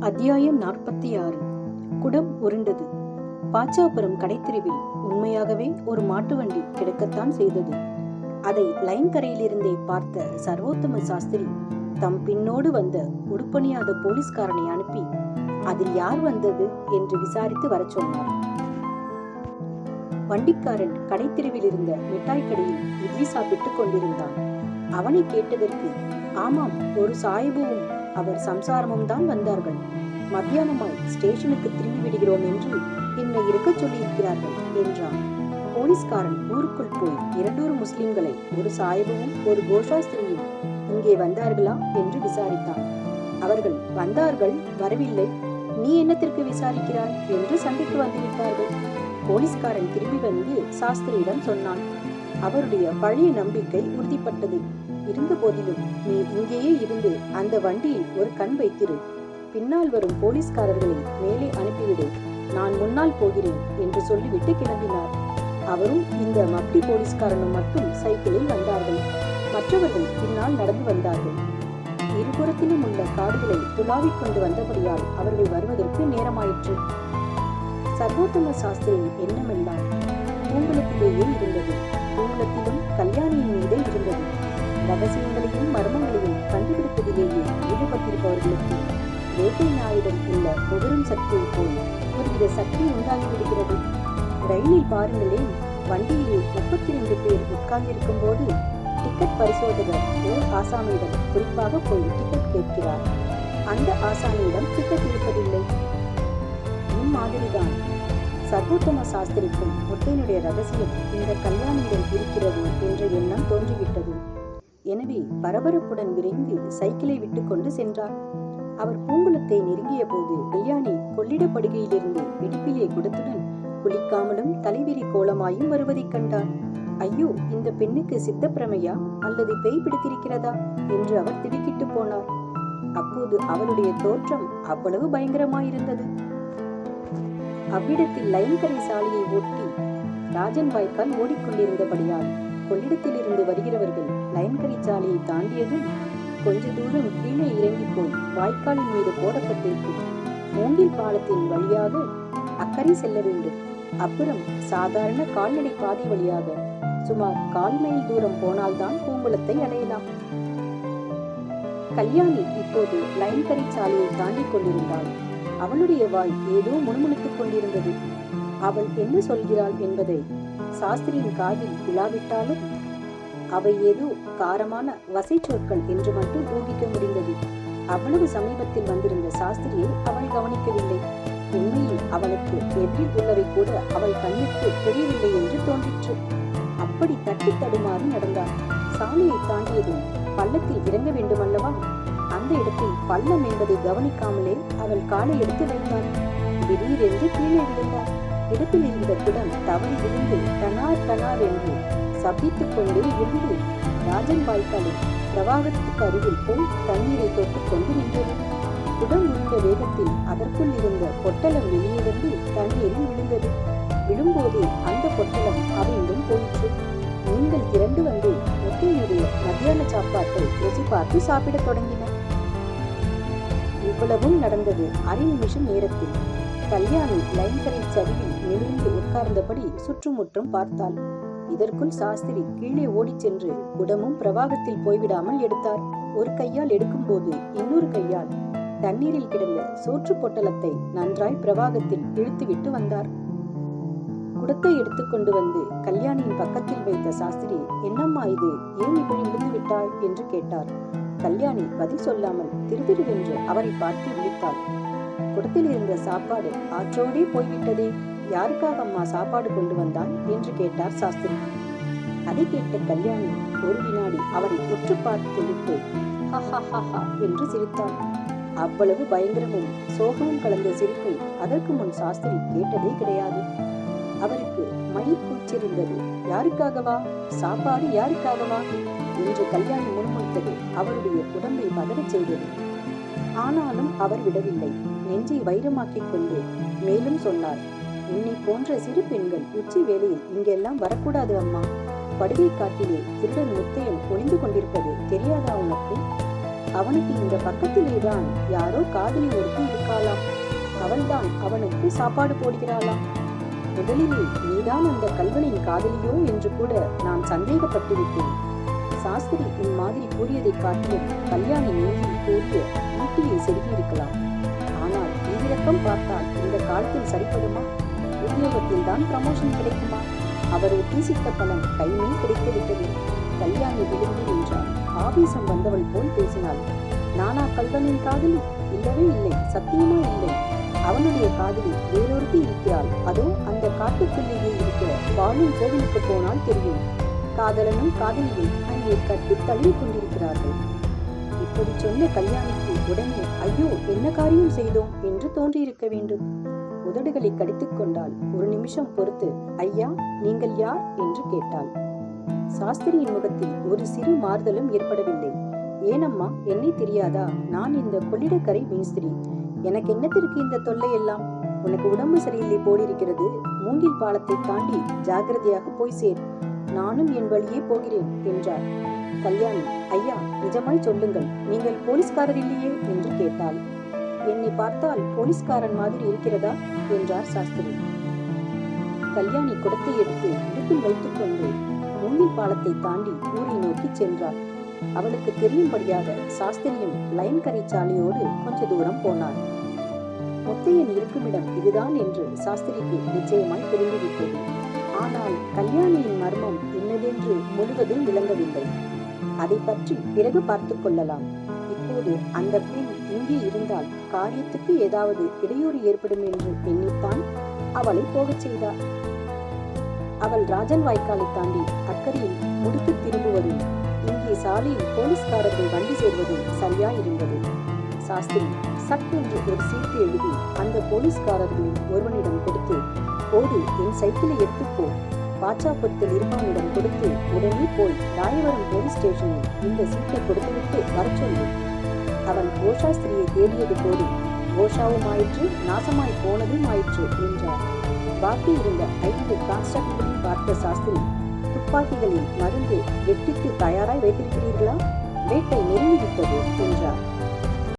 அத்தியாயம் 46. குடம் உருண்டது. பாச்சாபுரம் கடைத்தெருவில் உண்மையாகவே ஒரு மாட்டு வண்டி கிடக்கத்தான் செய்தது. அதை லைன் கரையிலிருந்தே பார்த்த சர்வோத்தம சாஸ்திரி தம் பின்னோடு வந்த உடுப்பணியாத போலீஸ்காரனை அனுப்பி அதில் யார் வந்தது என்று விசாரித்து வரச் சொன்னார். வண்டிக்காரன் கடைத்தெருவில் இருந்த மிட்டாய் கடையில் இட்லி சாப்பிட்டுக் கொண்டிருந்தான். அவனை கேட்டதற்கு, ஆமாம், ஒரு சாயிபுவும் அவர் சம்சாரமும் தான் வந்தார்கள். மத்தியானமாய் ஸ்டேஷனுக்கு திரும்பி விடுகிறோம் என்று என்னை இருக்க சொல்லியிருக்கிறார்கள் என்றான். போலீஸ்காரன் ஊருக்குள் போய் 2 முஸ்லிம்களை, ஒரு சாயிபுவும் ஒரு கோஷாஸ்திரியும் இங்கே வந்தார்களா என்று விசாரித்தான். அவர்கள் வந்தார்கள், வரவில்லை, நீ என்னத்திற்கு விசாரிக்கிறாய் என்று சண்டைக்கு வந்துவிட்டார்கள். போலீஸ்காரன் திரும்பி வந்து சாஸ்திரியிடம் சொன்னான். அவருடைய பழைய நம்பிக்கை உறுதிப்பட்டது. இருந்த போதிலும் நீ இங்கேயே இருந்து அந்த வண்டியில் ஒரு கண் வைத்திரு. பின்னால் வரும் போலீஸ்காரர்களை மேலே அனுப்பிவிடு, நான் முன்னால் போகிறேன் என்று சொல்லிவிட்டு கிளம்பினார். அவரும் இந்த மப்டி போலீஸ்காரனும் மட்டும் சைக்கிளில் வந்தார்கள். மற்றவர்கள் பின்னால் நடந்து வந்தார்கள். இருபுறத்திலும் உள்ள காடுகளை துளாவிக் கொண்டு வந்தபடியால் அவர்கள் வருவதற்கு நேரமாயிற்று. சர்வோத்தம சாஸ்திரியின் எண்ணமெல்லாம் பூங்குளத்திலேயே இருந்தது. பூங்குளத்திலும் கல்யாணியின் மீதே இருந்தது. ரகசியங்களையும் மர்மங்களையும் கண்டுபிடிப்பதிலேயே ஈடுபட்டிருப்பவர்களுக்கு வேட்டை நாயுடன் உள்ள முதிரும் சக்தியை போல் ஒருவித சக்தி உண்டாகிவிடுகிறது. ரயிலில் பாருங்களேன், வண்டியில் 32 பேர் உட்கார்ந்திருக்கும் போது டிக்கெட் பரிசோதகர் ஓர் ஆசாமியிடம் குறிப்பாக போய் டிக்கெட் கேட்கிறார். அந்த ஆசாமியிடம் டிக்கெட் இருப்பதில்லை. இம்மாதிரிதான் சர்வோத்தம சாஸ்திரிக்கும் முத்தையனுடைய ரகசியம் இந்த கல்யாணியிடம் இருக்கிறது என்ற எண்ணம் தோன்றிவிட்டது. எனவே பரபரப்புடன் விரைந்து சைக்கிளை விட்டு கொண்டு சென்றார். அவர் பூங்குளத்தை நெருங்கிய போது கல்யாணி கொள்ளிடப்படுகையிலிருந்து இடுப்பிலே குடத்துடன் குளிக்காமலும் தலைவிரி கோலமாயும் வருவதைக் கண்டார். ஐயோ, இந்த பெண்ணுக்கு சித்தப்பிரமையா அல்லது பேய் பிடித்திருக்கிறதா என்று அவர் திடுக்கிட்டு போனார். அப்போது அவளுடைய தோற்றம் அவ்வளவு பயங்கரமாயிருந்தது. அவ்விடத்தில் லைன்கரை சாலையை ஓட்டி ராஜன் வாய்க்கால் ஓடிக்கொண்டிருந்தபடியால் கொள்ளிடத்திலிருந்து வருகிறவர்கள் லைன்கரை சாலையை தாண்டியதும் கொஞ்ச தூரம் கீழே இறங்கி போய் வாய்க்காலின் மீது போடப்பட்டிருக்கும் மூங்கில் பாலத்தின் வழியாக அக்கறை செல்ல வேண்டும். அப்புறம் சாதாரண கால்நடை பாதை வழியாக சுமார் 1/4 மைல் தூரம் போனால்தான் பூங்குளத்தை அடையலாம். கல்யாணி இப்போது லைன்கரை சாலையை தாண்டி கொண்டிருந்தாள். அவளுடைய வாய் ஏதோ முணுமுணுத்துக் கொண்டிருந்தது. அவள் என்ன சொல்கிறாள் என்பதை சாஸ்திரியின் காதில் விழாவிட்டாலும் அவை ஏதோ காரமான வசை சொற்கள் என்று மட்டும் ஊகிக்க முடிந்தது. அவ்வளவு சமீபத்தில் வந்திருந்த சாஸ்திரியை அவள் கவனிக்கவில்லை. உண்மையில் அவளுக்கு எதிரில் உள்ளவை கூட அவள் கண்ணுக்கு தெரியவில்லை என்று தோன்றிற்று. அப்படி தட்டி தடுமாறி நடந்தாள். சாலையை தாண்டியதும் பள்ளத்தில் இறங்க வேண்டுமல்லவா? அந்த இடத்தில் பள்ளம் என்பதை கவனிக்காமலே அவள் காலை எடுத்து வைத்தாள். திடீரென்று கீழே விழுந்தாள். இடுப்பில் இருந்த குடம் தவறி விழுந்து டனார் டனார் என்று சபித்துக் கொண்டே விழுந்து ராஜன் வாய்க்காலில் பிரவாகத்துக்கு அருகில் போய் தண்ணீரை தொட்டுக் கொண்டு நின்றது. குடம் உருண்ட வேகத்தில் அதற்குள் இருந்த பொட்டலம் வெளியே வந்து தண்ணீரில் விழுந்தது. விழும்போது அந்த பொட்டலம் அவையிலும் போயிற்று. நீங்கள் திரண்டு வந்து முத்தையனுடைய மத்தியான சாப்பாட்டை ருசி பார்த்து சாப்பிடத் தொடங்கினர். இவ்வளவும் நடந்தது 1/2 நிமிஷம் நேரத்தில். கல்யாணி லைன்கரை சரிவில் நிமிர்ந்து உட்கார்ந்தபடி சுற்றுமுற்றும் பார்த்தாள். இதற்குள் சாஸ்திரி கீழே ஓடிச் சென்று குடமும் பிரவாகத்தில் போய்விடாமல் எடுத்தார். ஒரு கையால் எடுக்கும்போது இன்னொரு கையால் தண்ணீரில் கிடந்த சோற்று பொட்டலத்தை நன்றாய் பிரவாகத்தில் இழுத்துவிட்டு வந்தார். குடத்தை எடுத்துக்கொண்டு வந்து கல்யாணியின் பக்கத்தில் வைத்த சாஸ்திரி, என்னம்மா இது, ஏன் இப்படி விழுந்து விட்டாய் என்று கேட்டார். கல்யாணி பதில் சொல்லாமல் திருதிருவென்று அவரை பார்த்து விழித்தாள். குடத்தில் இருந்த சாப்பாடு ஆற்றோடே போய்விட்டதே, யாருக்காக அம்மா சாப்பாடு கொண்டு வந்தாள் என்று கேட்டார் சாஸ்திரி. அதை கேட்ட கல்யாணி ஒரு வினாடி அவரை உற்று பார்த்து விட்டு ஹஹா என்று சிரித்தாள். அவ்வளவு பயங்கரமும் சோகமும் கலந்த சிரிப்பை அதற்கு முன் சாஸ்திரி கேட்டதே கிடையாது. அவருக்கு மயிர் கூச்சிருந்தது. யாருக்காகவா சாப்பாடு, யாருக்காகவா என்று கல்யாணி முன்மொழித்தது அவருடைய உடம்பை பதறச் செய்தது. ஆனாலும் அவர் விடவில்லை. நெஞ்சை வைரமாக்கிக் கொண்டு மேலும் சொன்னார், உன்னை போன்ற சிறு பெண்கள் உச்சி வேளையில் இங்கெல்லாம் வரக்கூடாது அம்மா. படுகை காட்டிலே திருடன் முத்தையன் ஒளிந்து கொண்டிருப்பது தெரியாதா உனக்கு? அவனுக்கு இந்த பக்கத்திலேதான் யாரோ காதலி ஒருத்தி இருக்கா. இருப்பாளாம். அவள்தான் அவனுக்கு சாப்பாடு போடுகிறாளாம். முதலிலே நீதான் அந்த கல்வனின் காதலியோ என்று கூட நான் சந்தேகப்பட்டு விட்டேன். சாஸ்திரி உன் மாதிரி கூறியதை காட்டிலும் கல்யாணி நெஞ்சில் கூறிய ஈட்டியை செருகியிருக்கலாம். ஆனால் ஈவிரக்கம் பார்த்தால் இந்த காலத்தில் சரிப்படுமா? உத்தியோகத்தில் தான் ப்ரமோஷன் கிடைக்குமா? அவர் உத்தேசித்த பலன் கைமேல் கிடைத்துவிட்டது. கல்யாணி விழுந்து நின்றாள். ஆபீசம் வந்தவள் போல் பேசினாள். நானா கல்வனின் காதலி? இல்லவே இல்லை, சத்தியமா இல்லை. அவனுடைய காதலி வேறொருத்தி இருக்கிறாள். அதோ அந்த காட்டுக்குள்ளேயே இருக்கிற வாழும் கோவிலுக்கு போனால் தெரியும். காதலனும் காதலியும் அங்கே கட்டி தழுவி கொண்டிருக்கிறார்கள். இப்படி சொன்ன கல்யாணிக்கு உடனே ஐயோ என்ன காரியம் செய்தோம் என்று தோன்றியிருக்க வேண்டும். உதடுகளை கடித்துக் கொண்டாள். ஒரு நிமிஷம் பொறுத்து ஐயா நீங்கள் யார் என்று கேட்டாள். சாஸ்திரியின் முகத்தில் ஒரு சிறு மாறுதலும் ஏற்படவில்லை. ஏனம்மா என்னை தெரியாதா? நான் இந்த கொள்ளிடக்கரை மேஸ்திரி. எனக்கு என்னத்திற்கு இந்த தொல்லை எல்லாம்? உனக்கு உடம்பு சரியில்லை போலிருக்கிறது. மூங்கில் பாலத்தை தாண்டி ஜாகிரதையாக போய் சேர். நானும் என் வழியே போகிறேன் என்றார். கல்யாணி ஐயா நிஜமாய் சொல்லுங்கள், நீங்கள் போலீஸ்காரர் இல்லையே என்று கேட்டாள். என்னை பார்த்தால் போலீஸ்காரன் மாதிரி இருக்கிறதா என்றார் சாஸ்திரி. கல்யாணி குடத்தை எடுத்து இடுப்பில் வைத்துக் கொண்டு மூங்கில் பாலத்தை தாண்டி ஊரை நோக்கி சென்றாள். அவளுக்கு தெரியும்படியாக சாஸ்திரியும் லைன் கரைச்சாலையோடு கொஞ்ச தூரம் போனார். முத்தையன் இருக்குமிடம் இதுதான் என்று சாஸ்திரிக்கு நிச்சயமாய் தெரிந்துவிட்டது. ஆனால் கல்யாணியின் மர்மம் என்னதென்று முழுவதும் விளங்கவில்லை. அதை பற்றி பிறகு பார்த்துக் கொள்ளலாம். இப்போது அந்த பெண் இங்கே இருந்தால் காரியத்துக்கு ஏதாவது இடையூறு ஏற்படும் என்று எண்ணித்தான் அவளை போகச் செய்தார். அவள் ராஜன் வாய்க்காலை தாண்டி அக்கறையில் முடுக்கு திரும்புவதும் இங்கே சாலையில் போலீஸ்காரர்கள் வண்டி சேர்வதும் சரியாயிருந்தது. சாஸ்திரி சட்டென்று ஒரு சீட்டு எழுதி அந்த போலீஸ்காரர்களில் ஒருவனிடம் கொடுத்து, ஓடு என் சைக்கிளை எடுத்துப்போ, பாச்சாபுரத்தில் இருப்பவனிடம் கொடுத்து உடனே போய் ராயவரம் போலீஸ் ஸ்டேஷனில் இந்த சீட்டை கொடுத்துவிட்டு வர சொல்லு. அவன் கோஷாஸ்திரியை தேடியது போது கோஷாவும் ஆயிற்று, நாசமாய் போனதும் ஆயிற்று என்றார். பாக்கி இருந்த 5 கான்ஸ்டபிள்களையும் பார்த்த சாஸ்திரி, துப்பாக்கிகளில் மருந்து வெட்டிக்கு தயாராய் வைத்திருக்கிறீர்களா? வேட்டை நெருங்கிவிட்டது என்றார்.